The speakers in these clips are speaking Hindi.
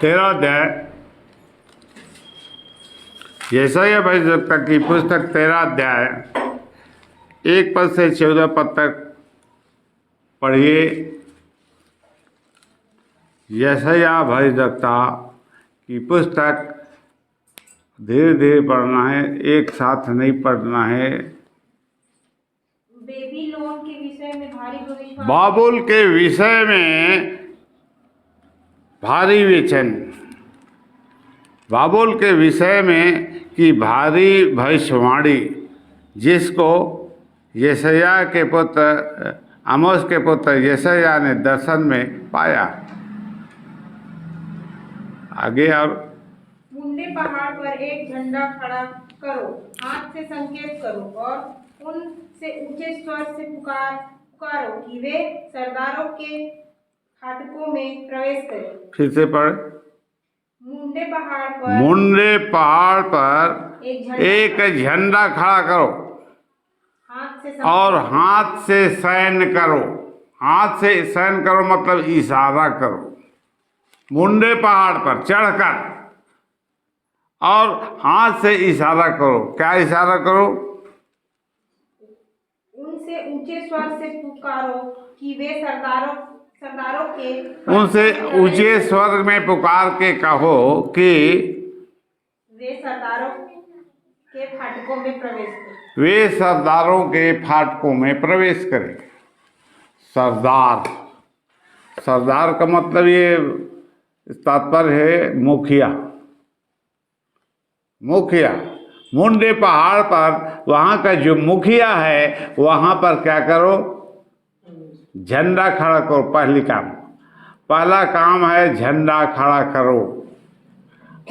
13वां अध्याय यशायाह भविष्यवक्ता की पुस्तक 13 अध्याय 1 पद से 14 पद तक पढ़िए। यशायाह भविष्यवक्ता की पुस्तक धीरे धीरे पढ़ना है, एक साथ नहीं पढ़ना है। बेबीलोन के विषय में भारी भविष्यवाणी, बाबुल के विषय में भारी वचन, बाबुल के विषय में की भारी भविष्यवाणी, जिसको यशायाह के पुत्र आमोस के पुत्र यशायाह ने दर्शन में पाया। आगे और मुंडे पहाड़ पर एक झंडा खड़ा करो, हाथ से संकेत करो और उनसे ऊंचे स्वर से पुकारो कि वे सरदारों के फाटकों में प्रवेश करें। फिर से पढ़। मुंडे पहाड़ पर एक झंडा खड़ा करो और हाथ से सैन करो। हाथ से सैन करो मतलब इशारा करो। मुंडे पहाड़ पर चढ़कर और हाथ से इशारा करो। क्या इशारा करो? उनसे ऊंचे स्वर से पुकारो कि वे सरदारों के उनसे ऊंचे स्वर में पुकार के कहो कि वे सरदारों के फाटकों में प्रवेश करें। वे सरदारों के फाटकों में प्रवेश करें। सरदार, सरदार का मतलब ये तात्पर्य है मुखिया। मुखिया मुंडे पहाड़ पर वहाँ का जो मुखिया है वहाँ पर क्या करो? झंडा खड़ा करो। पहला काम है झंडा खड़ा करो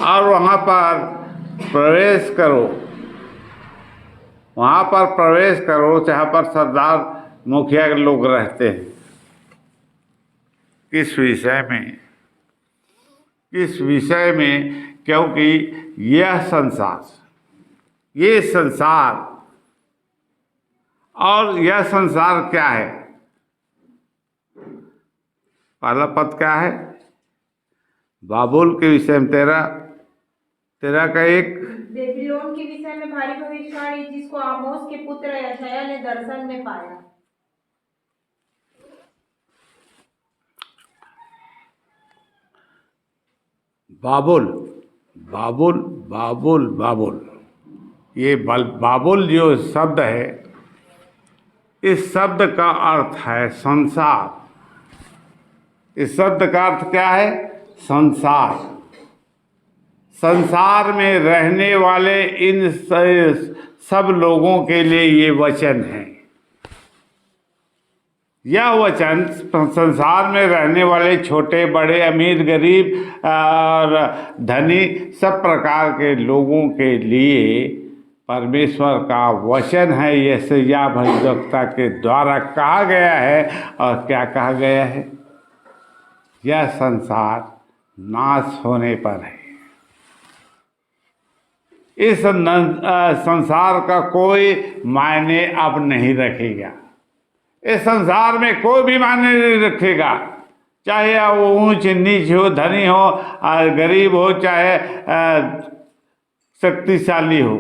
और वहाँ पर प्रवेश करो। वहाँ पर प्रवेश करो जहाँ पर सरदार मुखिया के लोग रहते हैं। किस विषय में? किस विषय में? क्योंकि यह संसार और यह संसार क्या है? पहला पद क्या है? बाबुल के विषय में 13 का 1। बेबीलोन के विषय में भारी भविष्यवाणी, जिसको आमोस के पुत्र यशायाह ने दर्शन में पाया। बाबुल बाबुल बाबुल बाबुल, ये बाबुल जो शब्द है, इस शब्द का अर्थ है संसार। इस शब्द का अर्थ क्या है? संसार। संसार में रहने वाले इन सब लोगों के लिए ये वचन है। यह वचन संसार में रहने वाले छोटे बड़े, अमीर गरीब और धनी सब प्रकार के लोगों के लिए परमेश्वर का वचन है। यशायाह भविष्यवक्ता के द्वारा कहा गया है। और क्या कहा गया है? यह संसार नाश होने पर है। इस संसार का कोई मायने अब नहीं रखेगा। इस संसार में कोई भी मायने नहीं रखेगा, चाहे वो ऊंच नीच हो, धनी हो, गरीब हो, चाहे शक्तिशाली हो।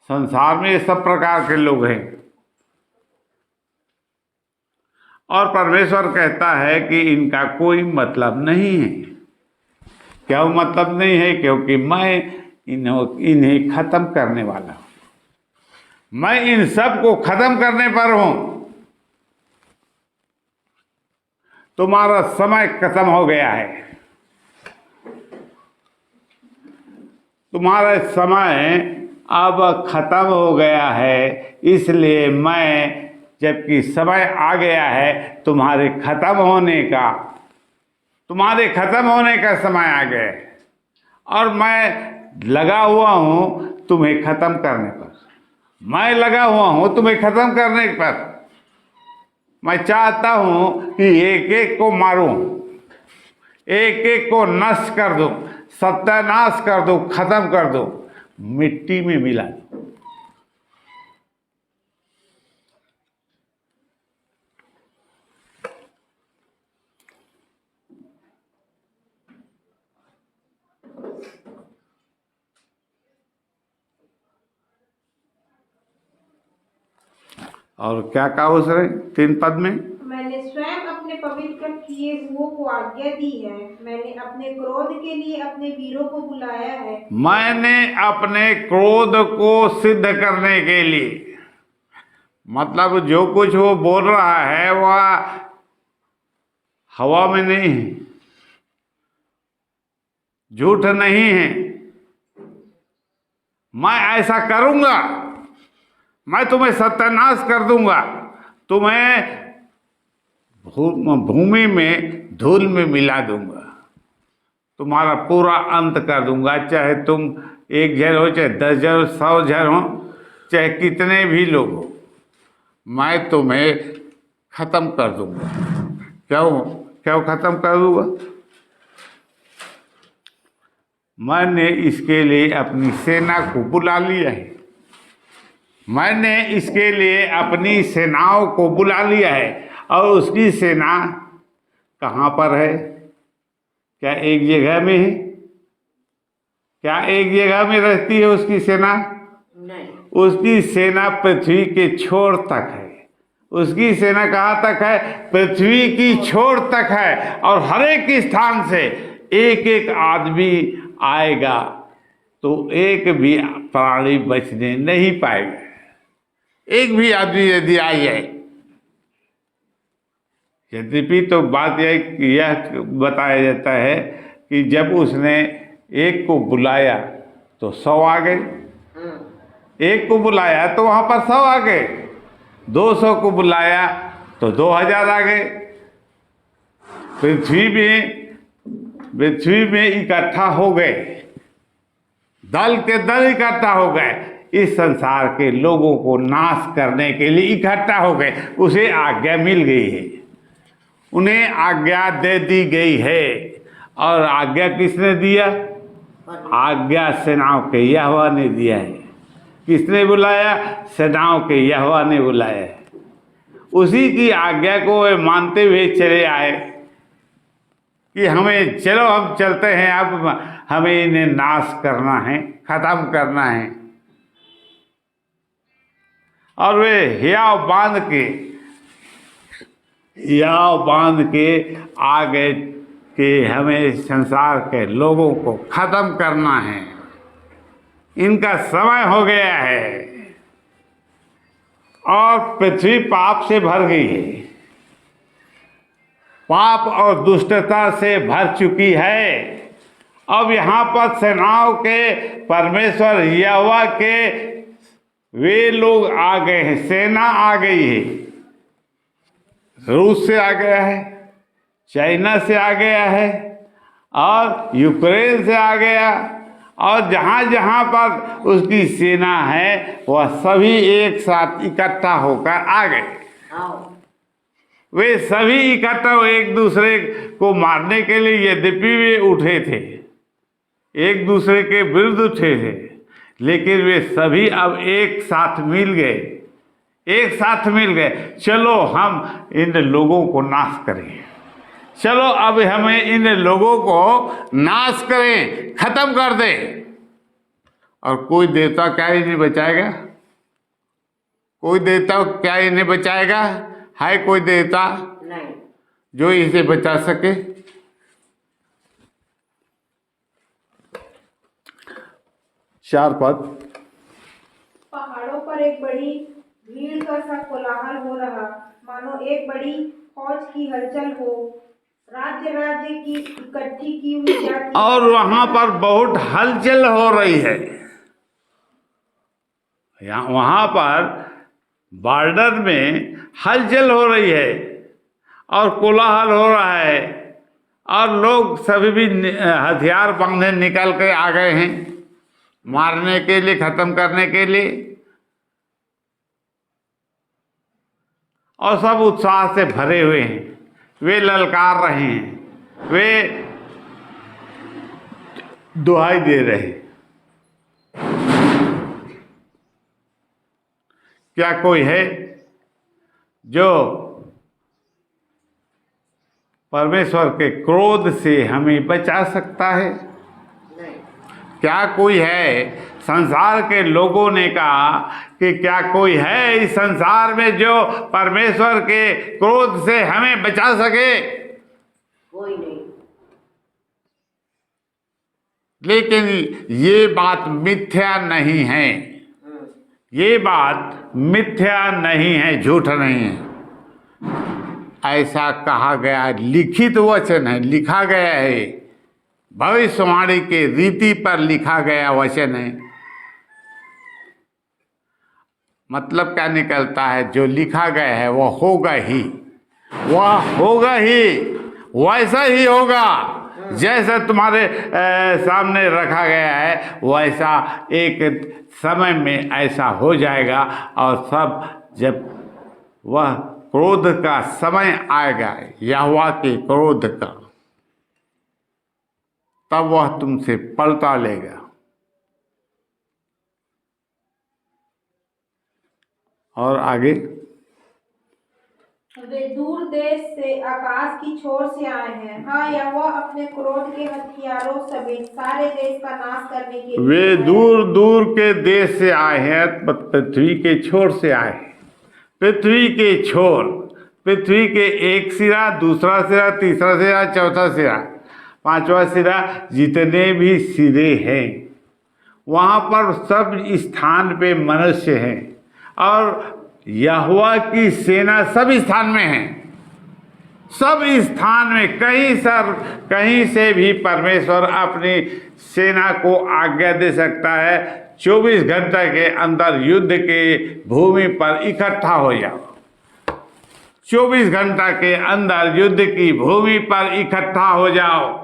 संसार में ये सब प्रकार के लोग हैं। और परमेश्वर कहता है कि इनका कोई मतलब नहीं है। क्यों मतलब नहीं है? क्योंकि मैं इन्हें खत्म करने वाला हूं। मैं इन सब को खत्म करने पर हूं। तुम्हारा समय खत्म हो गया है। तुम्हारा समय अब खत्म हो गया है। इसलिए मैं, जबकि समय आ गया है तुम्हारे खत्म होने का समय आ गया है और मैं लगा हुआ हूं तुम्हें खत्म करने पर। मैं लगा हुआ हूं तुम्हें खत्म करने पर। मैं चाहता हूं कि एक एक को मारूं, एक एक को नष्ट कर दूं, सत्यानाश कर दूं, खत्म कर दूं, मिट्टी में मिला दूं। और क्या कहा उसने 3 पद में? मैंने स्वयं अपने पवित्र किए हुओं को आज्ञा दी है, मैंने अपने क्रोध के लिए अपने वीरों को बुलाया है। मैंने अपने क्रोध को सिद्ध करने के लिए, मतलब जो कुछ वो बोल रहा है वह हवा में नहीं है, झूठ नहीं है। मैं ऐसा करूंगा, मैं तुम्हें सत्यानाश कर दूंगा, तुम्हें भूमि में धूल में मिला दूंगा, तुम्हारा पूरा अंत कर दूंगा। चाहे तुम 1 जन हो, चाहे 10 जन हो, 100 जन हो, चाहे कितने भी लोग हो, मैं तुम्हें खत्म कर दूंगा। क्यों खत्म कर दूंगा? मैंने इसके लिए अपनी सेना को बुला लिया है, मैंने इसके लिए अपनी सेनाओं को बुला लिया है। और उसकी सेना कहाँ पर है? क्या एक जगह में है? क्या एक जगह में रहती है उसकी सेना? नहीं। उसकी सेना पृथ्वी के छोर तक है। उसकी सेना कहाँ तक है? पृथ्वी की छोर तक है। और हर एक स्थान से एक एक आदमी आएगा तो एक भी प्राणी बचने नहीं पाएगा। एक भी आदमी यदि आ जाए, यद्यपि तो बात यह बताया जाता है कि जब उसने एक को बुलाया तो 100 आ गए, एक को बुलाया तो वहां पर 100 आ गए, 200 को बुलाया तो 2000 आ गए। पृथ्वी में इकट्ठा हो गए, दल के दल इकट्ठा हो गए, इस संसार के लोगों को नाश करने के लिए इकट्ठा हो गए। उसे आज्ञा मिल गई है, उन्हें आज्ञा दे दी गई है। और आज्ञा किसने दिया? आज्ञा सेनाओं के यहोवा ने दिया है। किसने बुलाया? सेनाओं के यहोवा ने बुलाया है। उसी की आज्ञा को वे मानते हुए चले आए कि हमें चलो हम चलते हैं, अब हमें इन्हें नाश करना है, खत्म करना है। और वे हियाव बांध के आ गए कि हमें संसार के लोगों को खत्म करना है, इनका समय हो गया है। और पृथ्वी पाप से भर गई है, पाप और दुष्टता से भर चुकी है। अब यहाँ पर सेनाओं के परमेश्वर यहोवा के वे लोग आ गए हैं, सेना आ गई है। रूस से आ गया है, चाइना से आ गया है, और यूक्रेन से आ गया, और जहाँ जहाँ पर उसकी सेना है वह सभी एक साथ इकट्ठा होकर आ गए। वे सभी इकट्ठा एक दूसरे को मारने के लिए यद्यपि वे उठे थे, एक दूसरे के विरुद्ध उठे थे, लेकिन वे सभी अब एक साथ मिल गए, एक साथ मिल गए। चलो हम इन लोगों को नाश करें, चलो अब हमें इन लोगों को नाश करें, खत्म कर दें। और कोई देवता क्या इन्हें बचाएगा? कोई देवता क्या इन्हें बचाएगा? है कोई देवता नहीं जो इसे बचा सके? चार पद। पहाड़ों पर एक बड़ी भीड़ का सा कोलाहल हो रहा, मानो एक बड़ी फौज की हलचल हो, राज्य राज्य की इकट्ठी की हुई जाति। और वहां पर बहुत हलचल हो रही है। वहां पर बॉर्डर में हलचल हो रही है और कोलाहल हो रहा है, और लोग सभी भी हथियार बांधे निकल के आ गए हैं मारने के लिए, खत्म करने के लिए। और सब उत्साह से भरे हुए हैं, वे ललकार रहे हैं, वे दुहाई दे रहे हैं। क्या कोई है जो परमेश्वर के क्रोध से हमें बचा सकता है? नहीं। क्या कोई है? संसार के लोगों ने कहा कि क्या कोई है इस संसार में जो परमेश्वर के क्रोध से हमें बचा सके? कोई नहीं। लेकिन ये बात मिथ्या नहीं है, ये बात मिथ्या नहीं है, झूठ नहीं है। ऐसा कहा गया, लिखित वचन है, लिखा गया है, भविष्यवाणी के रीति पर लिखा गया वचन है। मतलब क्या निकलता है? जो लिखा गया है वह होगा ही, वह होगा ही, वैसा ही होगा जैसा तुम्हारे सामने रखा गया है, वैसा एक समय में ऐसा हो जाएगा। और सब जब वह क्रोध का समय आएगा, यहोवा के क्रोध का, तब वह तुमसे पलटा लेगा। और आगे, वे दूर देश से, आकाश की छोर से आए हैं। हाँ, यहोवा अपने क्रोध के हथियारों समेत सारे देश का नाश करने के लिए वे दूर दूर के देश से आए हैं, पृथ्वी के छोर से आए हैं। पृथ्वी के छोर, पृथ्वी के एक सिरा, दूसरा सिरा, तीसरा सिरा, चौथा सिरा, पांचवा सिरा, जितने भी सिरे हैं वहाँ पर सब स्थान पे मनुष्य हैं। और यहोवा की सेना सब स्थान में है, सब स्थान में। कहीं से भी परमेश्वर अपनी सेना को आज्ञा दे सकता है, 24 घंटे के अंदर युद्ध के भूमि पर इकट्ठा हो जाओ। 24 घंटा के अंदर युद्ध की भूमि पर इकट्ठा हो जाओ।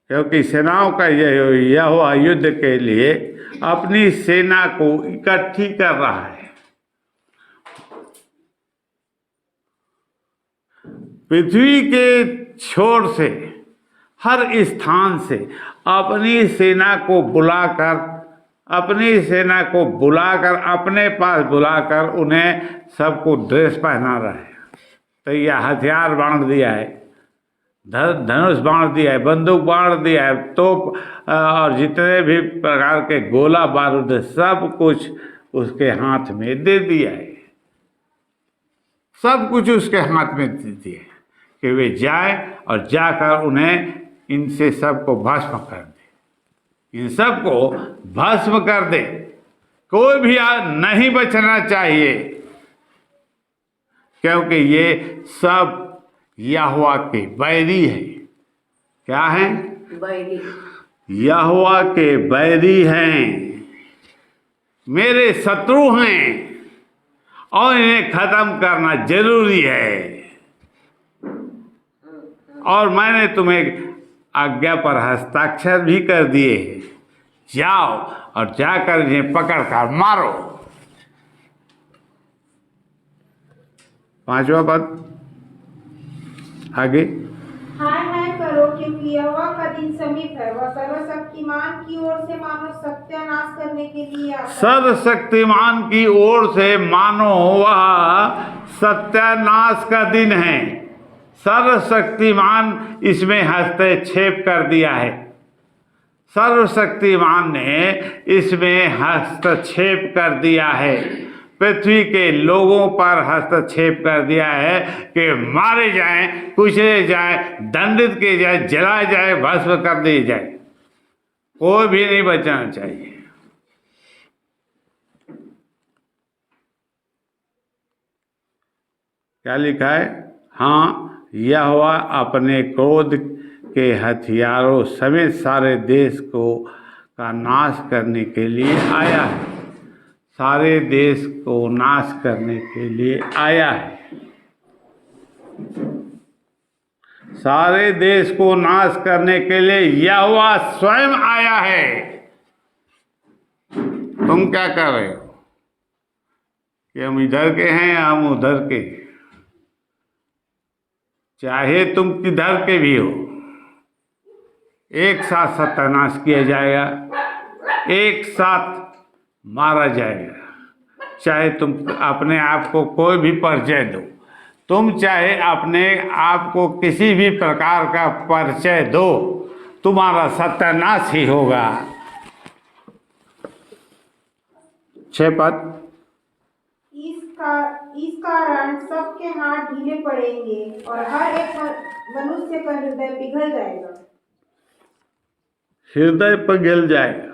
क्योंकि सेनाओं का यहोवा युद्ध के लिए अपनी सेना को इकट्ठी कर रहा है। पृथ्वी के छोर से, हर स्थान से अपनी सेना को बुलाकर, अपनी सेना को बुलाकर, अपने पास बुलाकर उन्हें सबको ड्रेस पहना रहा है। तो यह हथियार बांट दिया है, धनुष बांट दिया है, बंदूक बांट दिया है, तोप और जितने भी प्रकार के गोला बारूद, सब कुछ उसके हाथ में दे दिया है। सब कुछ उसके हाथ में दे दिया है कि वे जाए और जाकर उन्हें इनसे सबको भस्म कर दे, इन सबको भस्म कर दे। कोई भी नहीं बचना चाहिए, क्योंकि ये सब यहोवा के बैरी है। क्या है? बैरी। यहोवा के बैरी हैं, मेरे शत्रु हैं और इन्हें खत्म करना जरूरी है। और मैंने तुम्हें आज्ञा पर हस्ताक्षर भी कर दिए हैं, जाओ और जाकर इन्हें पकड़ कर मारो। 5वां पद आगे, हाय हाय करो, क्योंकि यहोवा का दिन समीप है। वह सर्वशक्तिमान की ओर से मानो सत्यानाश करने के लिए आता है। सर्वशक्तिमान की ओर से मानो वह सत्यानाश का दिन है। सर्वशक्तिमान इसमें हस्तक्षेप कर दिया है, सर्वशक्तिमान ने इसमें हस्तक्षेप कर दिया है, पृथ्वी के लोगों पर हस्तक्षेप कर दिया है कि मारे जाएं, कुचले जाएं, दंडित किए जाए, जलाए जाए, भस्म कर दिए जाए। कोई भी नहीं बचना चाहिए। क्या लिखा है? हाँ, यहोवा अपने क्रोध के हथियारों समेत सारे देश को का नाश करने के लिए आया है। सारे देश को नाश करने के लिए आया है। सारे देश को नाश करने के लिए यहोवा स्वयं आया है। तुम क्या कर रहे हो कि हम इधर के हैं या हम उधर के? चाहे तुम किधर के भी हो, एक साथ सत्यानाश किया जाएगा, एक साथ मारा जाएगा। चाहे तुम अपने आप को कोई भी परिचय दो, तुम चाहे अपने आप को किसी भी प्रकार का परिचय दो, तुम्हारा सत्यानाश ही होगा। 6 पद। इस कारण सबके हाथ ढीले पड़ेंगे और हर एक मनुष्य का हृदय पिघल जाएगा। हृदय पिघल जाएगा,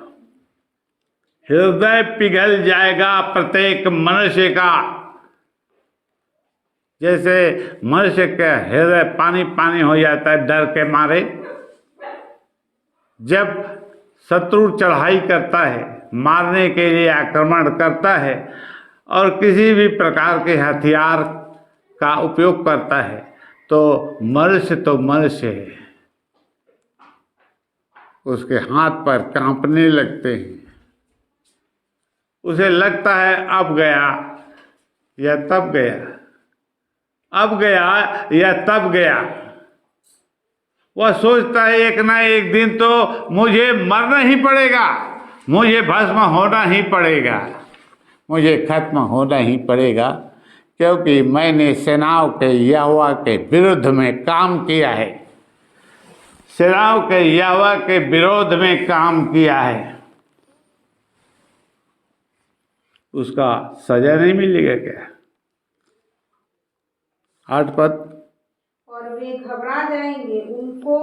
हृदय पिघल जाएगा प्रत्येक मनुष्य का। जैसे मनुष्य का हृदय पानी पानी हो जाता है डर के मारे, जब शत्रु चढ़ाई करता है, मारने के लिए आक्रमण करता है और किसी भी प्रकार के हथियार का उपयोग करता है, तो मनुष्य है, उसके हाथ पर कांपने लगते हैं। उसे लगता है अब गया या तब गया, अब गया या तब गया। वह सोचता है एक ना एक दिन तो मुझे मरना ही पड़ेगा, मुझे भस्म होना ही पड़ेगा, मुझे खत्म होना ही पड़ेगा, क्योंकि मैंने सेनाओं के यहोवा के विरुद्ध में काम किया है, सेनाओं के यहोवा के विरोध में काम किया है। उसका सजा नहीं मिलेगा क्या? 8 पद। और वे घबरा जाएंगे, उनको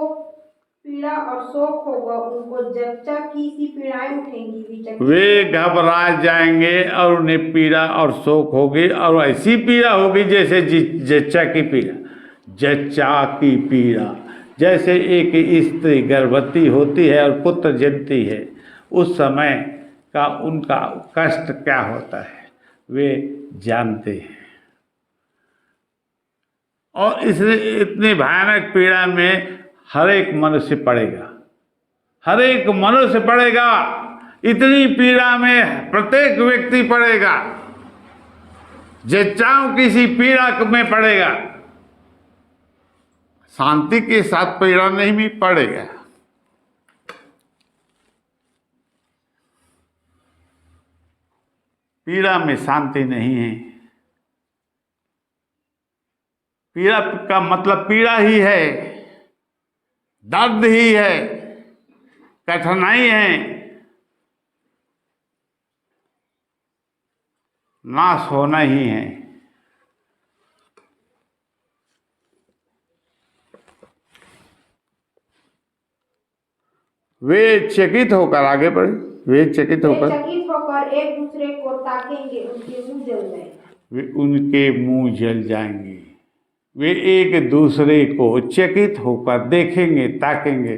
पीड़ा और शोक होगा, उनको जच्चा की सी पीड़ाएं उठेंगी। वे घबरा जाएंगे और उन्हें पीड़ा और शोक होगी, और ऐसी पीड़ा होगी जैसे जच्चा की पीड़ा। जच्चा की पीड़ा, जैसे एक स्त्री गर्भवती होती है और पुत्र जनती है, उस समय का उनका कष्ट क्या होता है वे जानते हैं। और इसलिए इतनी भयानक पीड़ा में हर एक मनुष्य पड़ेगा, हर एक मनुष्य पड़ेगा, इतनी पीड़ा में प्रत्येक व्यक्ति पड़ेगा, जच्चाओं किसी पीड़ा में पड़ेगा, शांति के साथ पीड़ा नहीं भी पड़ेगा। पीड़ा में शांति नहीं है। पीड़ा का मतलब पीड़ा ही है, दर्द ही है, कठिनाई है, नाश होना ही है। वे चकित होकर आगे बढ़े, वे चकित होकर एक दूसरे को ताकेंगे, उनके मुंह जल जाएंगे, वे उनके मुंह जल जाएंगे। वे एक दूसरे को चकित होकर देखेंगे, ताकेंगे,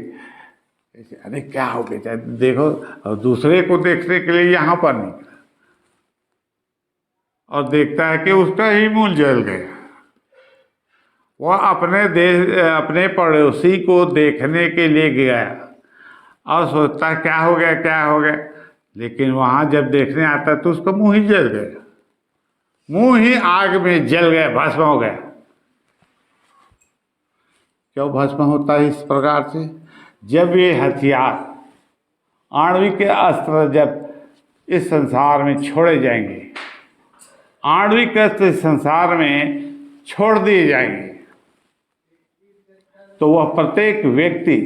अरे क्या हो गया, देखो, और दूसरे को देखने के लिए यहाँ पर निकला और देखता है कि उसका ही मुंह जल गया। वह अपने पड़ोसी को देखने के लिए गया और सोचता है क्या हो गया, क्या हो गया, लेकिन वहाँ जब देखने आता तो उसका मुंह ही जल गया, मुंह ही आग में जल गया, भस्म हो गया। क्यों भस्म होता है इस प्रकार से? जब ये हथियार, आणविक अस्त्र जब इस संसार में छोड़े जाएंगे, आणविक अस्त्र संसार में छोड़ दिए जाएंगे, तो वह प्रत्येक व्यक्ति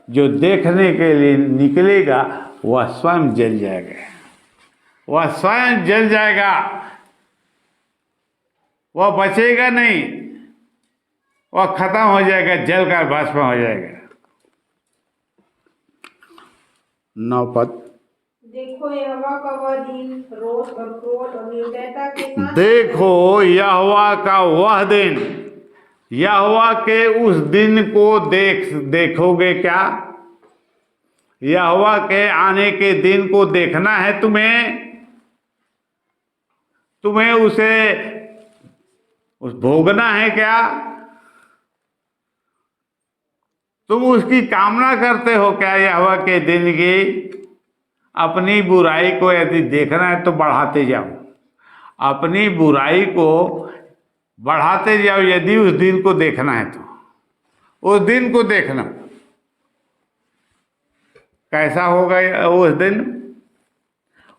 जो देखने के लिए निकलेगा वह स्वयं जल जाएगा, वह स्वयं जल जाएगा, वह बचेगा नहीं, वह खत्म हो जाएगा, जलकर भस्म हो जाएगा। 9 पद। देखो यहोवा का वह दिन रोष और क्रोध और निर्दयता के साथ, देखो यहोवा का वह दिन, यहोवा के उस दिन को देखोगे क्या? यहोवा के आने के दिन को देखना है तुम्हें उसे भोगना है क्या? तुम उसकी कामना करते हो क्या यहोवा के दिन की? अपनी बुराई को यदि देखना है तो बढ़ाते जाओ, अपनी बुराई को बढ़ाते जाओ। यदि उस दिन को देखना है तो उस दिन को देखना। कैसा होगा उस दिन?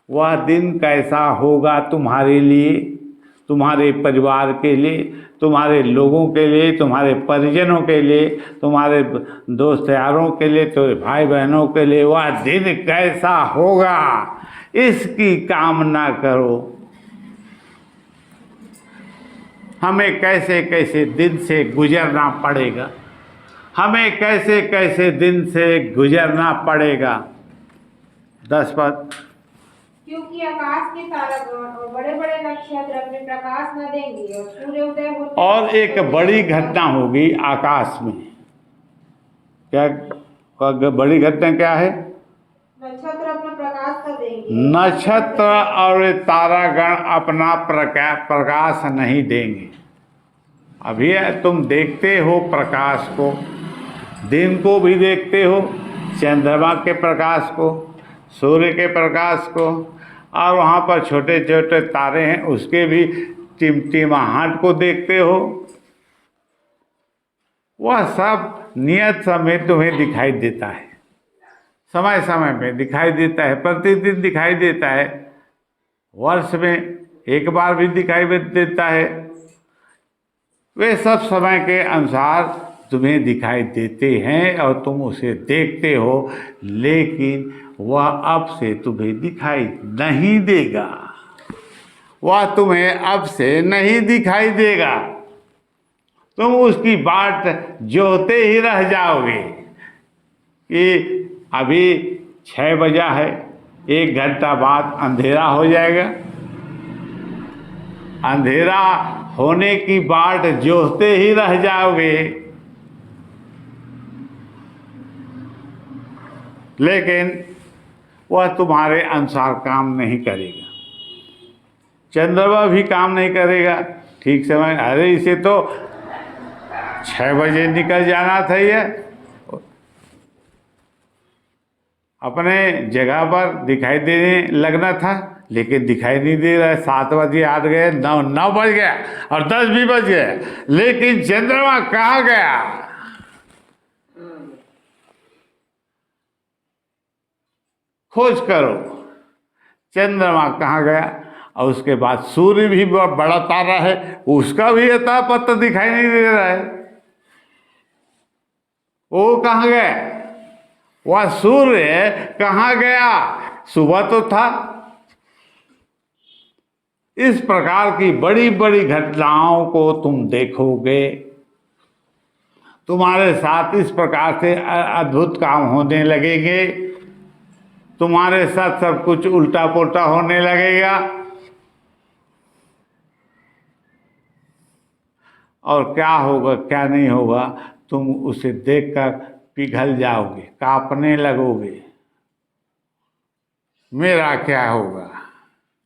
वह दिन कैसा होगा तुम्हारे लिए? तुम्हारे परिवार के लिए, तुम्हारे लोगों के लिए, तुम्हारे परिजनों के लिए, तुम्हारे दोस्त यारों के लिए, तुम्हारे भाई बहनों के लिए वह दिन कैसा होगा इसकी कामना करो। हमें कैसे कैसे दिन से गुजरना पड़ेगा, हमें कैसे कैसे दिन से गुजरना पड़ेगा। 10 पद। क्योंकि आकाश के तारागण और बड़े बड़े नक्षत्र अपने प्रकाश न देंगे और सूर्य उदय होते और एक बड़ी घटना होगी आकाश में। क्या बड़ी घटना क्या है? नक्षत्र अपना प्रकाश न देंगे, नक्षत्र और तारागण अपना प्रकाश नहीं देंगे। अभी तुम देखते हो प्रकाश को, दिन को भी देखते हो, चंद्रमा के प्रकाश को, सूर्य के प्रकाश को, और वहाँ पर छोटे छोटे तारे हैं उसके भी टिमटिमाहट को देखते हो। वह सब नियत समय तुम्हें दिखाई देता है, समय समय पे दिखाई देता है, प्रतिदिन दिखाई देता है, वर्ष में एक बार भी दिखाई देता है। वे सब समय के अनुसार तुम्हें दिखाई देते हैं और तुम उसे देखते हो, लेकिन वह अब से तुम्हें दिखाई नहीं देगा, वह तुम्हें अब से नहीं दिखाई देगा। तुम उसकी बाट जोहते ही रह जाओगे कि अभी 6 बजा है, 1 घंटा बाद अंधेरा हो जाएगा। अंधेरा होने की बाट जोहते ही रह जाओगे, लेकिन वह तुम्हारे अनुसार काम नहीं करेगा। चंद्रमा भी काम नहीं करेगा ठीक समय। अरे इसे तो 6 बजे निकल जाना था, ये अपने जगह पर दिखाई देने लगना था, लेकिन दिखाई नहीं दे रहा है। 7 बजे आ गए, 9 बज गया और 10 भी बज गए, लेकिन चंद्रमा कहाँ गया? खोज करो चंद्रमा कहाँ गया। और उसके बाद सूर्य भी बड़ा तारा है, उसका भी अता पत्ता दिखाई नहीं दे रहा है, वो कहाँ गया? वह सूर्य कहाँ गया? सुबह तो था। इस प्रकार की बड़ी बड़ी घटनाओं को तुम देखोगे, तुम्हारे साथ इस प्रकार से अद्भुत काम होने लगेंगे, तुम्हारे साथ सब कुछ उल्टा पुल्टा होने लगेगा, और क्या होगा क्या नहीं होगा तुम उसे देखकर पिघल जाओगे, कांपने लगोगे। मेरा क्या होगा,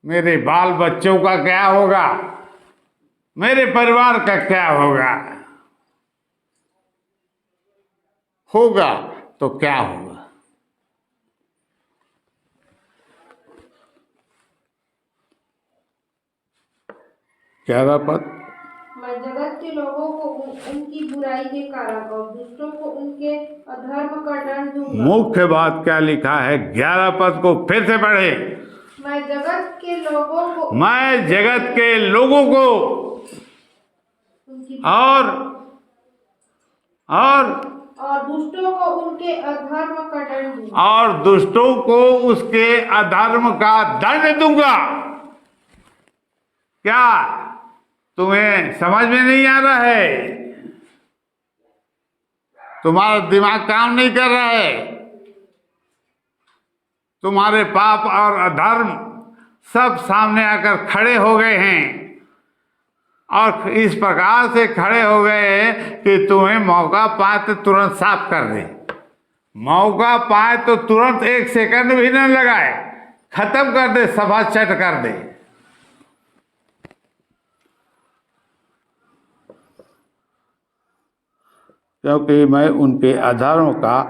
मेरे बाल बच्चों का क्या होगा, मेरे परिवार का क्या होगा? होगा तो क्या होगा? 11 पद। मैं जगत के लोगों को उनकी बुराई के कारण और दुष्टों को उनके अधर्म का दंड दूंगा। मुख्य बात क्या लिखा है? 11 पद को फिर से पढ़े। मैं जगत के लोगों को उनकी और दुष्टों को उनके अधर्म का दंड दूंगा। और दुष्टों को उसके अधर्म का दंड दूंगा। क्या तुम्हें समझ में नहीं आ रहा है? तुम्हारा दिमाग काम नहीं कर रहा है? तुम्हारे पाप और अधर्म सब सामने आकर खड़े हो गए हैं, और इस प्रकार से खड़े हो गए कि तुम्हें मौका पाए तो तुरंत साफ कर दे, मौका पाए तो तुरंत 1 सेकंड भी न लगाए, खत्म कर दे, सभा चट कर दे। क्योंकि मैं उनके अधर्म का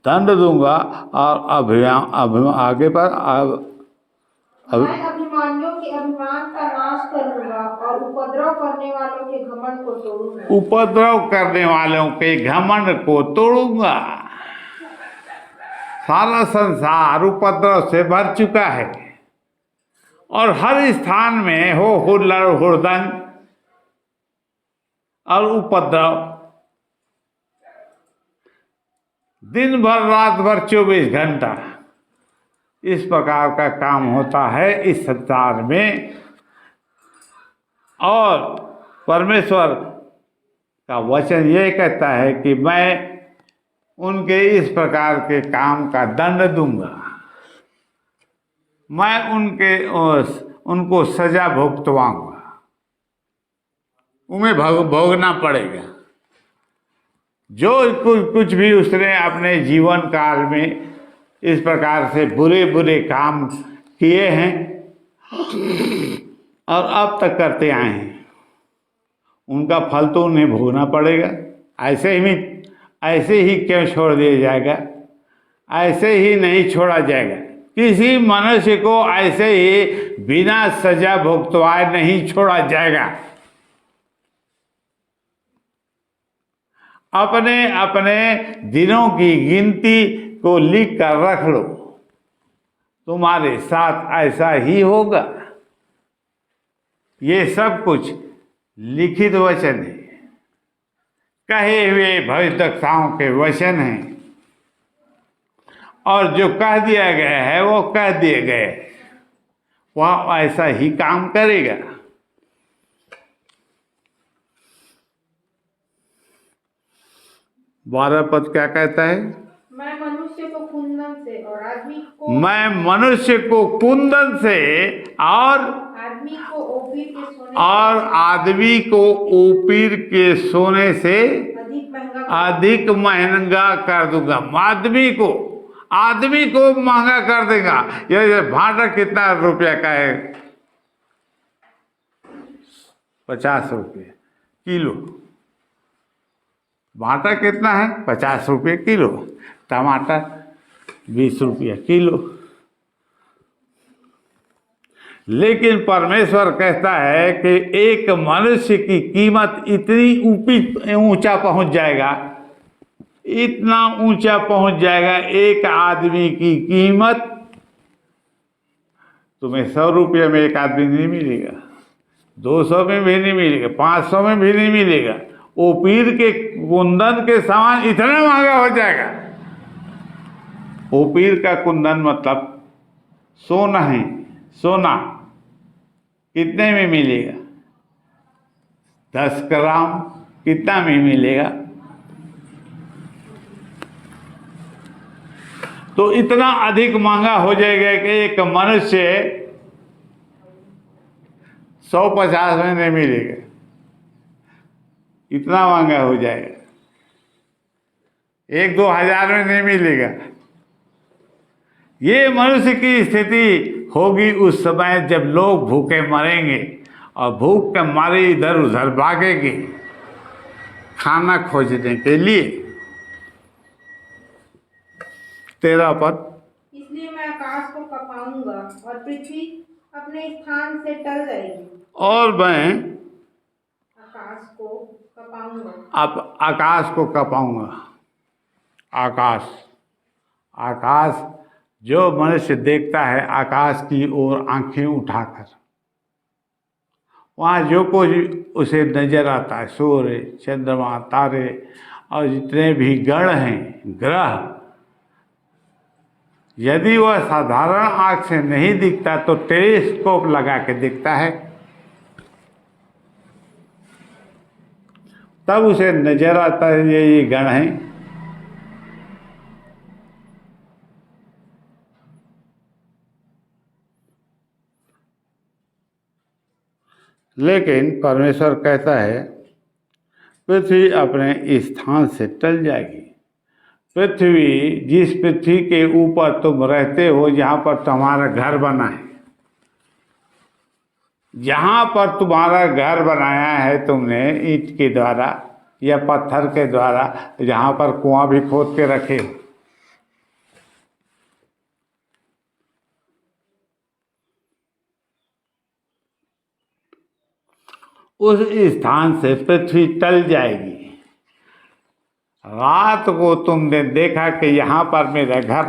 दंड दूंगा और आगे पर मैं अभिमानियों के अभिमान का नाश करूंगा और उपद्रव करने वालों के घमंड को तोड़ूंगा। उपद्रव करने वालों के घमंड को तोड़ूंगा। सारा संसार उपद्रव से भर चुका है, और हर स्थान में हो हुल्लड़ हुड़दंग और उपद्रव, दिन भर रात भर 24 घंटा इस प्रकार का काम होता है इस संसार में। और परमेश्वर का वचन ये कहता है कि मैं उनके इस प्रकार के काम का दंड दूंगा, मैं उनको सजा भुगतवाऊंगा, उन्हें भोगना पड़ेगा। जो कुछ भी उसने अपने जीवन काल में इस प्रकार से बुरे बुरे काम किए हैं और अब तक करते आए हैं, उनका फल तो उन्हें भोगना पड़ेगा। ऐसे ही क्यों छोड़ दिया जाएगा? ऐसे ही नहीं छोड़ा जाएगा। किसी मनुष्य को ऐसे ही बिना सजा भुगतवाए नहीं छोड़ा जाएगा। अपने अपने दिनों की गिनती को लिख कर रख लो, तुम्हारे साथ ऐसा ही होगा। ये सब कुछ लिखित वचन है, कहे हुए भविष्यवक्ताओं के वचन हैं, और जो कह दिया गया है वो कह दिए गए, वह ऐसा ही काम करेगा। 12 पद क्या कहता है? मैं मनुष्य को कुंदन से और आदमी को आदमी को ओपीर के सोने से अधिक महंगा कर दूंगा। आदमी को महंगा कर देगा। ये भाटा कितना रुपया का है? 50 रुपये किलो। भाटा कितना है? 50 रुपये किलो। टमाटर 20 रुपये किलो। लेकिन परमेश्वर कहता है कि एक मनुष्य की कीमत इतनी ऊंचा पहुंच जाएगा, इतना ऊंचा पहुंच जाएगा, एक आदमी की कीमत तुम्हें 100 रुपये में एक आदमी नहीं मिलेगा, 200 में भी नहीं मिलेगा, 500 में भी नहीं मिलेगा। ओपीर के कुंदन के समान इतना महंगा हो जाएगा। ओपीर का कुंदन मतलब सोना है। सोना कितने में मिलेगा? 10 ग्राम कितना में मिलेगा? तो इतना अधिक महंगा हो जाएगा कि एक मनुष्य 150 में नहीं मिलेगा, इतना महंगा हो जाएगा। 1-2 हजार में नहीं मिलेगा। ये मनुष्य की स्थिति होगी उस समय जब लोग भूखे मरेंगे और भूख के मारे इधर उधर भागेंगे खाना खोजने के लिए। 13 पद। इसलिए मैं आकाश को कपाऊंगा और पृथ्वी अपने स्थान से टल जाएगी। और मैं आकाश को कपाऊंगा। अब आकाश को कपाऊंगा। आकाश जो मनुष्य देखता है आकाश की ओर आंखें उठाकर, वहाँ जो कुछ उसे नजर आता है, सूर्य, चंद्रमा, तारे और जितने भी गण हैं, ग्रह, यदि वह साधारण आँख से नहीं दिखता तो टेलीस्कोप लगा के दिखता है, तब उसे नजर आता है ये गण हैं। लेकिन परमेश्वर कहता है पृथ्वी अपने स्थान से टल जाएगी। जिस पृथ्वी के ऊपर तुम रहते हो, जहाँ पर तुम्हारा घर बना है, जहाँ पर तुम्हारा घर बनाया है तुमने ईंट के द्वारा या पत्थर के द्वारा, जहाँ पर कुआं भी खोद के रखे हो, उस स्थान से पृथ्वी टल जाएगी। रात को तुमने देखा कि यहाँ पर मेरा घर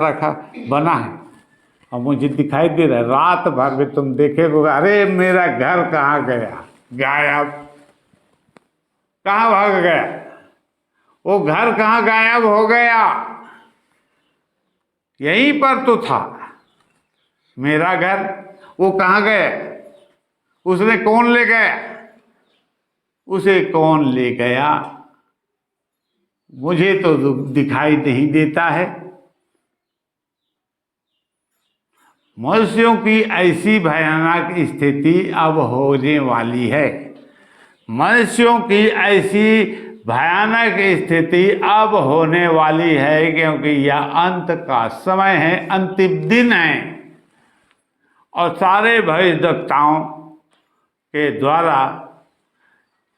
बना है, और मुझे दिखाई दे रहा है रात भर में तुम देखेगे, अरे मेरा घर कहाँ गया, गायब, कहाँ भाग गया, वो घर कहाँ गायब हो गया, यहीं पर तो था मेरा घर, वो कहाँ गया, उसने कौन ले गया, उसे कौन ले गया, मुझे तो दिखाई नहीं देता है। मनुष्यों की ऐसी भयानक स्थिति अब होने वाली है, मनुष्यों की ऐसी भयानक स्थिति अब होने वाली है, क्योंकि यह अंत का समय है, अंतिम दिन है, और सारे भविष्यवक्ताओं के द्वारा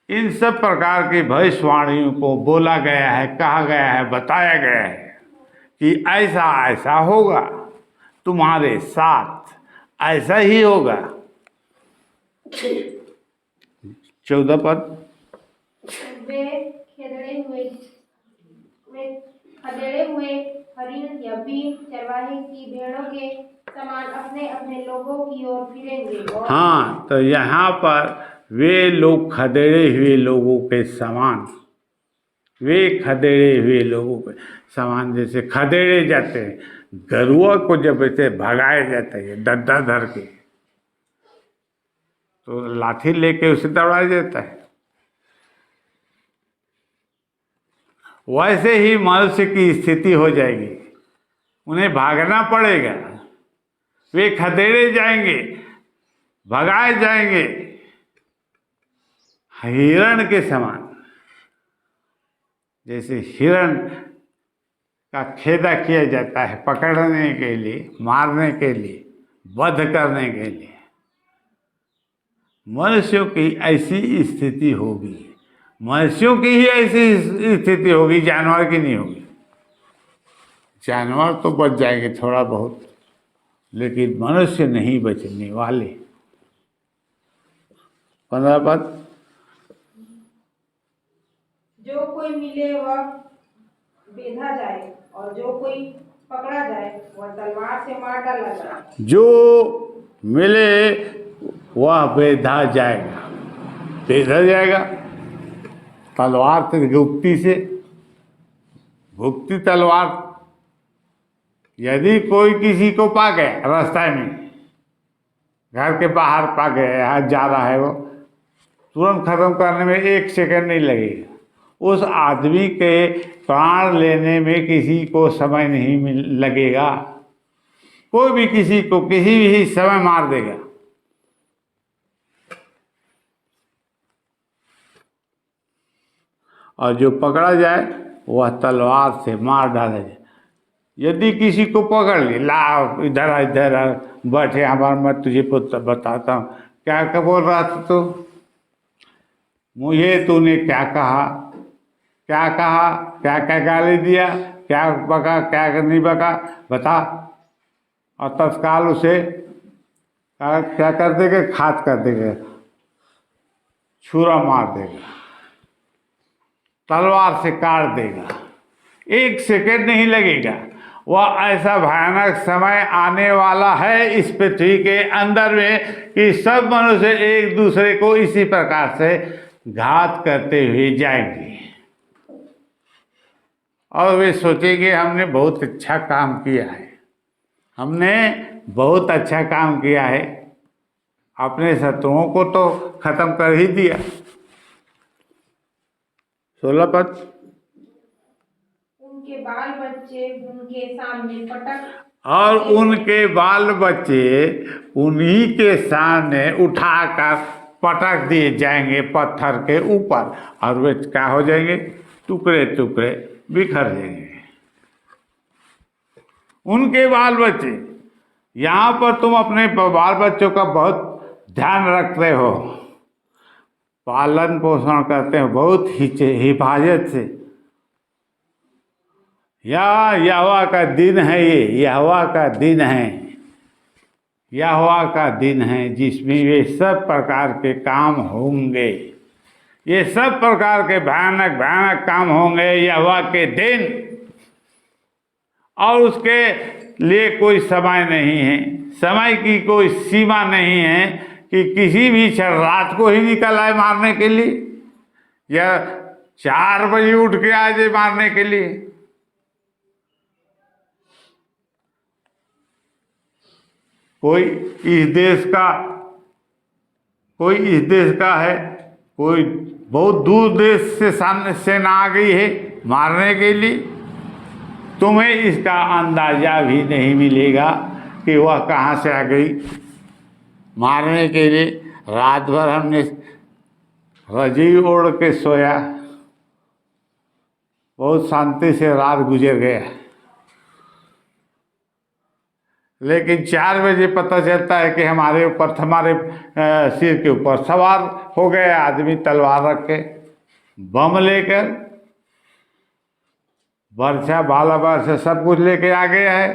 इन सब प्रकार की भविष्यवाणियों को बोला गया है, कहा गया है, बताया गया है कि ऐसा ऐसा होगा, तुम्हारे साथ ऐसा ही होगा। 14 पद, वे खदेड़े हुए हरिण या बीन चरवाहे की भेड़ों के समान अपने अपने लोगों की ओर फिरेंगे। हाँ, तो यहाँ पर वे लोग खदेड़े हुए लोगों के समान, वे खदेड़े हुए लोगों के समान, जैसे खदेड़े जाते हैं, गरुआ को जब ऐसे भगाया जाता है डंडा धर के, तो लाठी लेके उसे दौड़ाया जाता है, वैसे ही मनुष्य की स्थिति हो जाएगी, उन्हें भागना पड़ेगा, वे खदेड़े जाएंगे, भगाए जाएंगे हिरण के समान। जैसे हिरण का खेदा किया जाता है पकड़ने के लिए, मारने के लिए, वध करने के लिए, मनुष्यों की ऐसी स्थिति होगी, मनुष्यों की ही ऐसी स्थिति होगी, जानवर की नहीं होगी। जानवर तो बच जाएंगे थोड़ा बहुत, लेकिन मनुष्य नहीं बचने वाले। 15 पद, जो कोई मिले वह बेधा जाए, और जो कोई पकड़ा जाए वह तलवार से मार डाला जाए। जो मिले वह बेधा जाएगा, बेधा जाएगा तलवार से, गुप्ती से, भुक्ति तलवार। यदि कोई किसी को पा गया रास्ते में, घर के बाहर पा गया, यहाँ जा रहा है, वो तुरंत खत्म करने में 1 सेकंड नहीं लगेगा, उस आदमी के प्राण लेने में किसी को समय नहीं लगेगा, कोई भी किसी को किसी भी समय मार देगा। और जो पकड़ा जाए वह तलवार से मार डाला जाए। यदि किसी को पकड़ ली, ला इधर इधर बैठे, हमारा मैं तुझे बताता हूँ, क्या क्या बोल रहा था तू, मुझे तूने क्या कहा, क्या कहा, क्या क्या गाली दिया, क्या बका, क्या नहीं बका, बता। और तत्काल उसे क्या कर देगा, खात कर देगा, छुरा मार देगा, तलवार से काट देगा, 1 सेकंड नहीं लगेगा। वह ऐसा भयानक समय आने वाला है इस पृथ्वी के अंदर में कि सब मनुष्य एक दूसरे को इसी प्रकार से घात करते हुए जाएंगे, और वे सोचेंगे हमने बहुत अच्छा काम किया है, हमने बहुत अच्छा काम किया है, अपने शत्रुओं को तो खत्म कर ही दिया। 16 पद, उनके बाल बच्चे उनके सामने पटक, और उनके बाल बच्चे उन्हीं के सामने उठाकर पटक दिए जाएंगे पत्थर के ऊपर, और वे क्या हो जाएंगे, टुकड़े टुकड़े बिखर जाएंगे। उनके बाल बच्चे, यहाँ पर तुम अपने बाल बच्चों का बहुत ध्यान रखते हो, पालन पोषण करते हो बहुत हिफाजत से। यहोवा का दिन है, ये यहोवा का दिन है, यहोवा का दिन है जिसमें ये सब प्रकार के काम होंगे, ये सब प्रकार के भयानक भयानक काम होंगे यहोवा के दिन। और उसके लिए कोई समय नहीं है, समय की कोई सीमा नहीं है कि किसी भी क्षण रात को ही निकल आए मारने के लिए या 4 बजे उठ के आ जाए मारने के लिए। कोई इस देश का है, कोई बहुत दूर देश से सेना आ गई है मारने के लिए। तुम्हें इसका अंदाजा भी नहीं मिलेगा कि वह कहाँ से आ गई मारने के लिए। रात भर हमने रजाई ओढ़ के सोया, बहुत शांति से रात गुजर गया, लेकिन 4 बजे पता चलता है कि हमारे सिर के ऊपर सवार हो गए आदमी, तलवार रख के, बम लेकर, बर्छा भाला बर्छा सब कुछ लेके आ गया है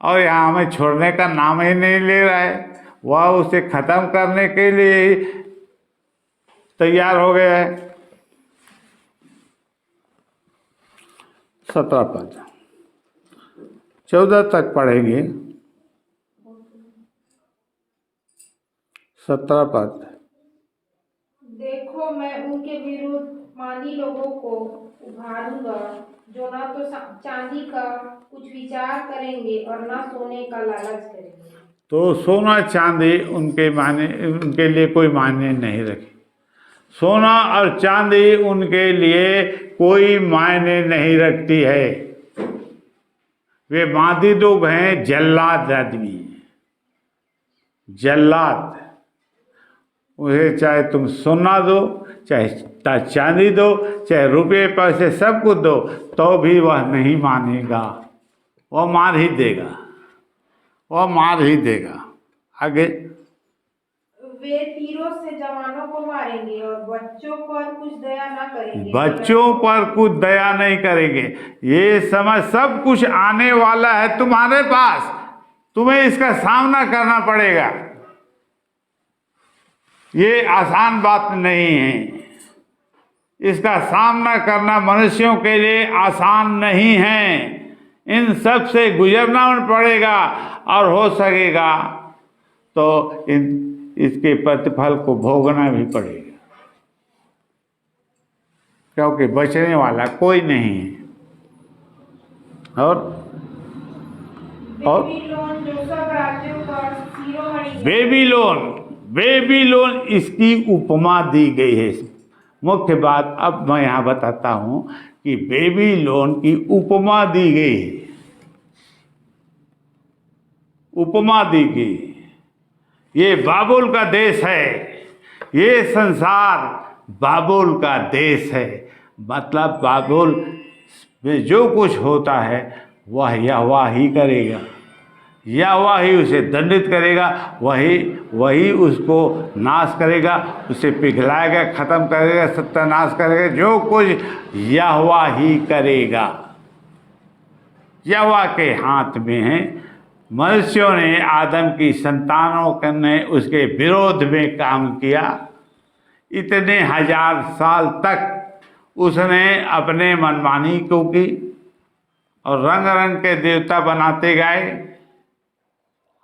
और यहाँ हमें छोड़ने का नाम ही नहीं ले रहा है। वह उसे खत्म करने के लिए ही तैयार हो गया है। 17 पद 14 तक पढ़ेंगे। 17 पद। देखो मैं उनके विरुद्ध मानी लोगों को उभारूंगा जो ना तो चांदी का कुछ विचार करेंगे और ना सोने का लालच करेंगे। तो सोना चांदी उनके लिए कोई मायने नहीं रखे। सोना और चांदी उनके लिए कोई मायने नहीं रखती है। वे मादी लोग हैं, जल्लाद आदमी, जल्लाद। उसे चाहे तुम सोना दो, चाहे चांदी दो, चाहे रुपये पैसे सब कुछ दो, तो भी वह नहीं मानेगा, वह मार ही देगा, वह मार ही देगा। आगे, वे तीरों से जवानों को मारेंगे और बच्चों पर कुछ दया ना करेंगे। बच्चों पर कुछ दया नहीं करेंगे। ये समय सब कुछ आने वाला है तुम्हारे पास, तुम्हें इसका सामना करना पड़ेगा। ये आसान बात नहीं है, इसका सामना करना मनुष्यों के लिए आसान नहीं है। इन सब से गुजरना पड़ेगा और हो सकेगा तो इसके प्रतिफल को भोगना भी पड़ेगा, क्योंकि बचने वाला कोई नहीं है। और बेबीलोन इसकी उपमा दी गई है। मुख्य बात अब मैं यहाँ बताता हूँ कि बेबीलोन की उपमा दी गई है, उपमा दी गई। ये बाबुल का देश है, ये संसार बाबुल का देश है। मतलब बाबुल में जो कुछ होता है वह यहोवा ही करेगा, यहोवा ही उसे दंडित करेगा, वही उसको नाश करेगा, उसे पिघलाएगा, खत्म करेगा, सत्यानाश करेगा। जो कुछ यहोवा ही करेगा, यहोवा के हाथ में है। मनुष्यों ने, आदम की संतानों ने उसके विरोध में काम किया। इतने 1000 साल तक उसने अपने मनमानी को की और रंग रंग के देवता बनाते गए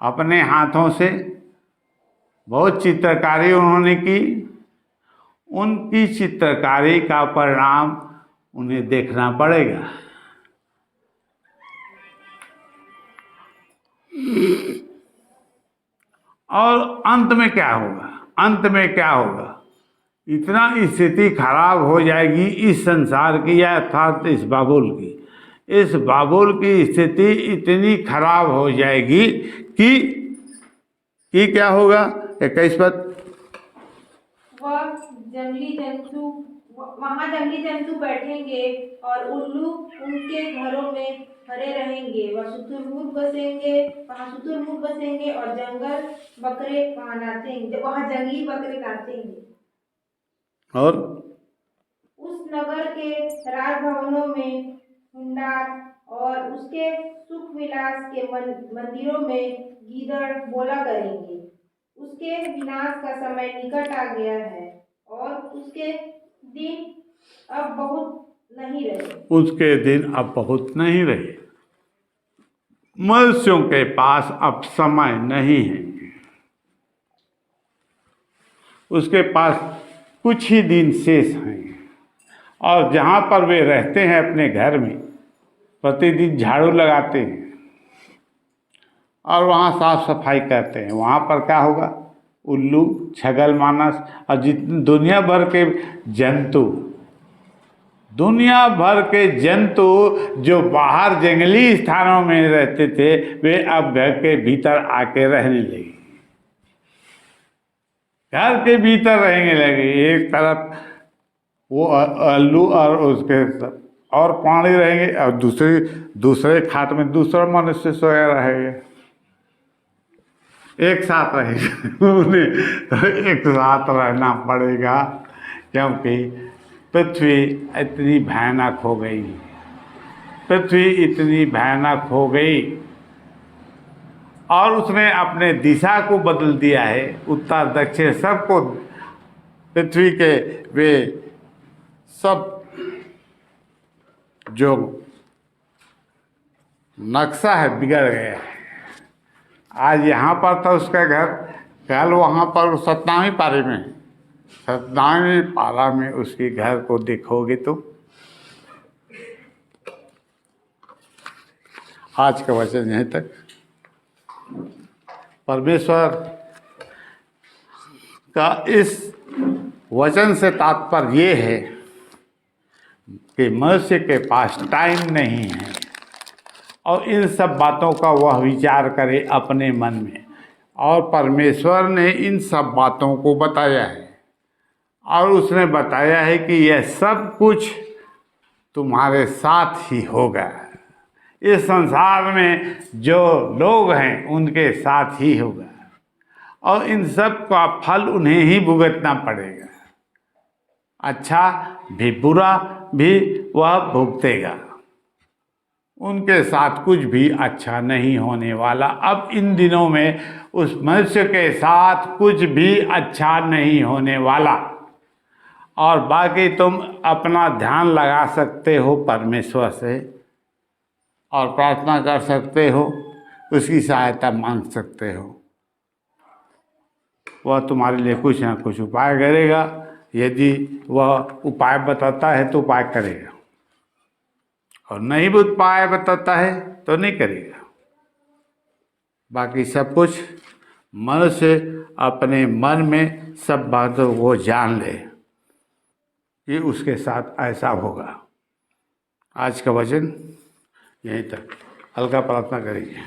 अपने हाथों से। बहुत चित्रकारी उन्होंने की। उनकी चित्रकारी का परिणाम उन्हें देखना पड़ेगा। और अंत में क्या होगा? अंत में क्या होगा? इतना स्थिति खराब हो जाएगी इस संसार की, या अर्थात इस बाबुल की। इस बाबुल की स्थिति इतनी खराब हो जाएगी कि क्या होगा? 21 पद। वहाँ जंगली जंतु बैठेंगे और उल्लू उनके घरों में खड़े रहेंगे। वहाँ शुतुरमुर्ग बसेंगे और जंगल बकरे वहाँ नाचेंगे, वहाँ जंगली बकरे नाचेंगे। और उस नगर के राजभवनों में हुंडार और उसके सुख विलास के मंदिरों में गीदड़ बोला करेंगे। उसके विनाश का समय निकट आ गया है और उसके दिन अब बहुत नहीं रहे। उसके दिन अब बहुत नहीं रहे। मनुष्यों के पास अब समय नहीं है, उसके पास कुछ ही दिन शेष हैं, और जहाँ पर वे रहते हैं अपने घर में प्रतिदिन झाड़ू लगाते हैं और वहाँ साफ सफाई करते हैं। वहाँ पर क्या होगा? उल्लू, छगल मानस और जितने दुनिया भर के जंतु जो बाहर जंगली स्थानों में रहते थे, वे अब घर के भीतर आके रहने लगे, घर के भीतर रहने लगे। एक तरफ वो उल्लू और उसके और प्राणी रहेंगे, और दूसरे खाट में दूसरा मनुष्य सोया रहेगा, एक साथ रहेगा। उन्हें एक साथ रहना पड़ेगा, क्योंकि पृथ्वी इतनी भयानक हो गई, पृथ्वी इतनी भयानक हो गई, और उसने अपने दिशा को बदल दिया है, उत्तर दक्षिण सबको। पृथ्वी के वे सब जो नक्शा है बिगड़ गया है। आज यहाँ पर था उसका घर, कल वहाँ पर सतनामी पारे में, सतनामी पारा में उसके घर को देखोगे तो आज का वचन यहीं तक। परमेश्वर का इस वचन से तात्पर्य ये है कि मनुष्य के पास टाइम नहीं है, और इन सब बातों का वह विचार करे अपने मन में। और परमेश्वर ने इन सब बातों को बताया है, और उसने बताया है कि यह सब कुछ तुम्हारे साथ ही होगा। इस संसार में जो लोग हैं उनके साथ ही होगा, और इन सब का फल उन्हें ही भुगतना पड़ेगा। अच्छा भी बुरा भी वह भुगतेगा, उनके साथ कुछ भी अच्छा नहीं होने वाला। अब इन दिनों में उस मनुष्य के साथ कुछ भी अच्छा नहीं होने वाला। और बाकी तुम अपना ध्यान लगा सकते हो परमेश्वर से, और प्रार्थना कर सकते हो, उसकी सहायता मांग सकते हो, वह तुम्हारे लिए कुछ ना कुछ उपाय करेगा। यदि वह उपाय बताता है तो उपाय करेगा, और नहीं भी उपाय बताता है तो नहीं करेगा। बाकी सब कुछ मनुष्य अपने मन में सब बातों को जान ले कि उसके साथ ऐसा होगा। आज का वचन यहीं तक। हल्का प्रार्थना करेंगे।